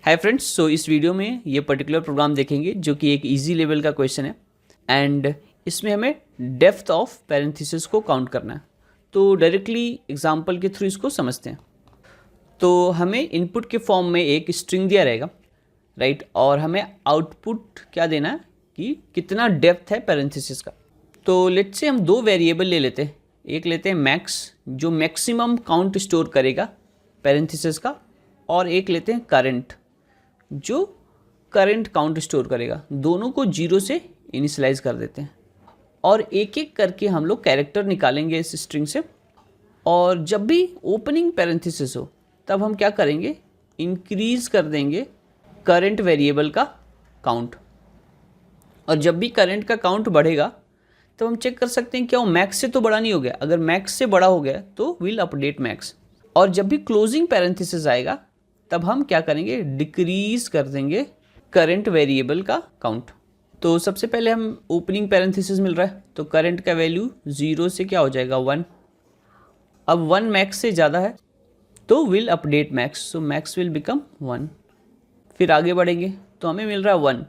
Hi friends, सो इस video में ये पर्टिकुलर प्रोग्राम देखेंगे जो कि एक इजी लेवल का क्वेश्चन है एंड इसमें हमें डेप्थ ऑफ पैरेंथेसिस को काउंट करना है। तो डायरेक्टली एग्जांपल के थ्रू इसको समझते हैं। तो हमें इनपुट के फॉर्म में एक स्ट्रिंग दिया रहेगा, राइट, और हमें आउटपुट क्या देना है कि कितना डेप्थ है पैरेंथेसिस का। तो लेट्स से हम दो वेरिएबल ले लेते हैं। एक लेते हैं मैक्स जो मैक्सिमम काउंट स्टोर करेगा पैरेंथेसिस का, और एक लेते हैं करंट जो करंट काउंट स्टोर करेगा। दोनों को 0 से इनिशियलाइज कर देते हैं और एक एक करके हम लोग कैरेक्टर निकालेंगे इस स्ट्रिंग से। और जब भी ओपनिंग पैरेंथेसिस हो तब हम क्या करेंगे, इंक्रीज कर देंगे करंट वेरिएबल का काउंट। और जब भी करंट का काउंट बढ़ेगा तब हम चेक कर सकते हैं क्या वो मैक्स से तो बड़ा नहीं हो गया। अगर मैक्स से बड़ा हो गया तो विल अपडेट मैक्स। और जब भी क्लोजिंग पैरेंथेसिस आएगा तब हम क्या करेंगे, डिक्रीज कर देंगे करंट वेरिएबल का काउंट। तो सबसे पहले हम ओपनिंग पैरेंथेसिस मिल रहा है तो करंट का वैल्यू 0 से क्या हो जाएगा 1। अब 1 मैक्स से ज़्यादा है तो will update max, so max will become 1। फिर आगे बढ़ेंगे तो हमें मिल रहा है 1,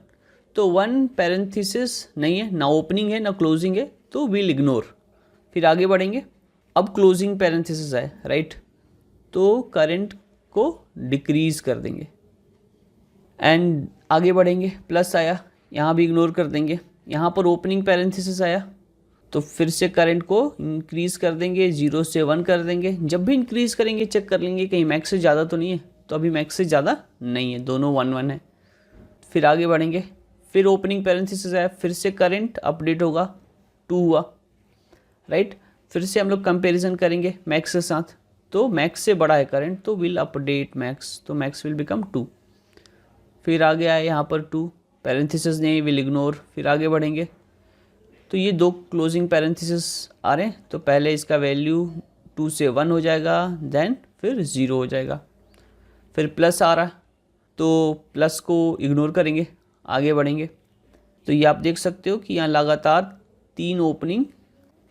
तो 1 पैरेंथेसिस नहीं है, ना ओपनिंग है ना क्लोजिंग है, तो विल इग्नोर। फिर आगे बढ़ेंगे, अब क्लोजिंग पैरेंथेसिस आए, राइट, तो करंट को डिक्रीज कर देंगे। एंड आगे बढ़ेंगे, प्लस आया, यहाँ भी इग्नोर कर देंगे। यहाँ पर ओपनिंग पैरेंथेसिस आया तो फिर से करंट को इंक्रीज कर देंगे, 0 से 1 कर देंगे। जब भी इंक्रीज करेंगे चेक कर लेंगे कहीं मैक्स से ज़्यादा तो नहीं है, तो अभी मैक्स से ज़्यादा नहीं है, दोनों 1 1 है। फिर आगे बढ़ेंगे, फिर ओपनिंग पैरेंथेसिस आया, फिर से करंट अपडेट होगा, 2 हुआ, राइट। फिर से हम लोग कंपेरिजन करेंगे मैक्स के साथ, तो मैक्स से बड़ा है करंट तो विल अपडेट मैक्स, तो मैक्स विल बिकम 2। फिर आगे आए यहाँ पर 2 पैरेंथेसिस नहीं, विल इग्नोर। फिर आगे बढ़ेंगे तो ये दो क्लोजिंग पैरेंथेसिस आ रहे हैं, तो पहले इसका वैल्यू 2 से 1 हो जाएगा, देन फिर 0 हो जाएगा। फिर प्लस आ रहा तो प्लस को इग्नोर करेंगे, आगे बढ़ेंगे तो ये आप देख सकते हो कि यहाँ लगातार 3 ओपनिंग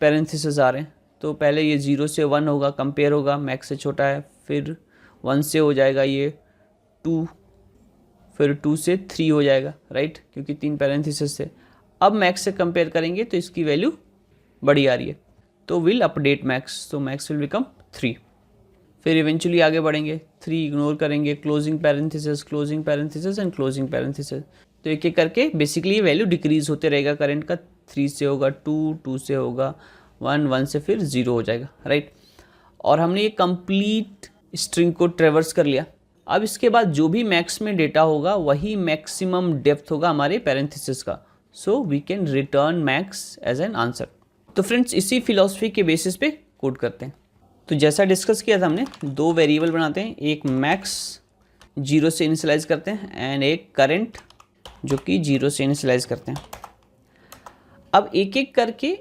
पैरेंथेसिस आ रहे हैं। तो पहले ये 0 से 1 होगा, कंपेयर होगा, मैक्स से छोटा है। फिर 1 से हो जाएगा ये 2, फिर 2 से 3 हो जाएगा, राइट, क्योंकि 3 पैरेंथेसिस से। अब मैक्स से कंपेयर करेंगे तो इसकी वैल्यू बड़ी आ रही है, तो विल अपडेट मैक्स, तो मैक्स विल बिकम 3। फिर इवेंचुअली आगे बढ़ेंगे, 3 इग्नोर करेंगे, closing parenthesis and closing parenthesis. तो एक एक करके बेसिकली ये वैल्यू डिक्रीज होते रहेगा करंट का। 3 से होगा 2, 2 से होगा 1, 1 से फिर 0 हो जाएगा, राइट। और हमने ये कंप्लीट स्ट्रिंग को ट्रेवर्स कर लिया। अब इसके बाद जो भी मैक्स में डेटा होगा वही मैक्सिमम डेप्थ होगा हमारे पैरेंथेसिस का, so we can return max as an answer. तो फ्रेंड्स इसी फिलॉसफी के बेसिस पे कोड करते हैं। तो जैसा डिस्कस किया था हमने, 2 वेरिएबल बनाते हैं, एक मैक्स 0 से इनिशियलाइज करते हैं एंड एक करंट जो कि 0 से इनिशियलाइज करते हैं। अब एक एक करके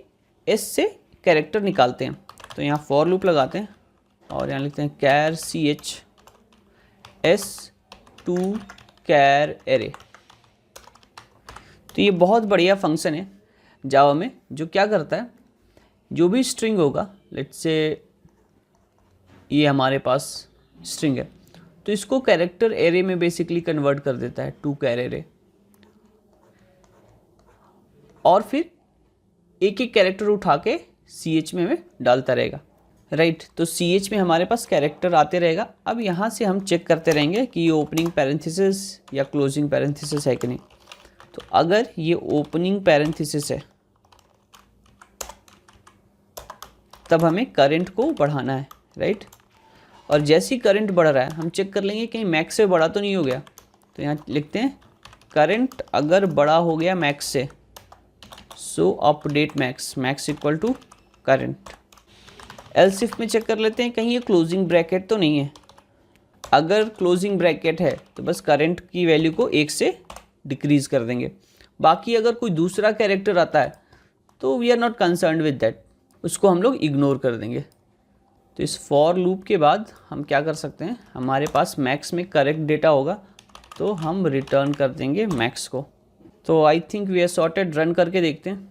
एस से कैरेक्टर निकालते हैं। तो यहाँ फॉर लूप लगाते हैं और यहाँ लिखते हैं char ch s to char array. तो ये बहुत बढ़िया फंक्शन है जावा में जो क्या करता है, जो भी स्ट्रिंग होगा, लेट्स से ये हमारे पास स्ट्रिंग है, तो इसको कैरेक्टर एरे में बेसिकली कन्वर्ट कर देता है, 2 कैर एरे। और फिर एक एक कैरेक्टर उठा के CH में हमें डालता रहेगा, राइट। तो CH में हमारे पास कैरेक्टर आते रहेगा। अब यहाँ से हम चेक करते रहेंगे कि ये ओपनिंग पैरेंथेसिस या क्लोजिंग पैरेंथेसिस है कि नहीं। तो अगर ये ओपनिंग पैरेंथेसिस है तब हमें करंट को बढ़ाना है, राइट। और जैसे ही करंट बढ़ रहा है हम चेक कर लेंगे कहीं मैक्स से बड़ा तो नहीं हो गया। तो यहाँ लिखते हैं करंट अगर बड़ा हो गया मैक्स से, सो update max, max equal to current. Else if में चेक कर लेते हैं कहीं ये क्लोजिंग ब्रैकेट तो नहीं है। अगर क्लोजिंग ब्रैकेट है तो बस करंट की वैल्यू को 1 से डिक्रीज कर देंगे। बाकी अगर कोई दूसरा कैरेक्टर आता है तो we are not concerned with that, उसको हम लोग इग्नोर कर देंगे। तो इस फॉर लूप के बाद हम क्या कर सकते हैं, हमारे पास मैक्स में करेक्ट डेटा होगा तो हम रिटर्न कर देंगे मैक्स को। तो I think we are sorted. Run करके देखते हैं।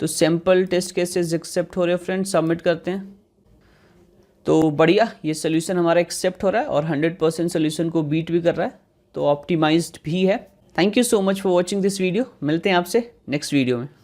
तो सैम्पल टेस्ट केसेस एक्सेप्ट हो रहे हैं फ्रेंड्स, सबमिट करते हैं। तो बढ़िया, ये सोल्यूशन हमारा एक्सेप्ट हो रहा है और 100% सोल्यूशन को बीट भी कर रहा है। तो ऑप्टिमाइज्ड भी है। Thank you so much for watching this video. मिलते हैं आपसे नेक्स्ट वीडियो में।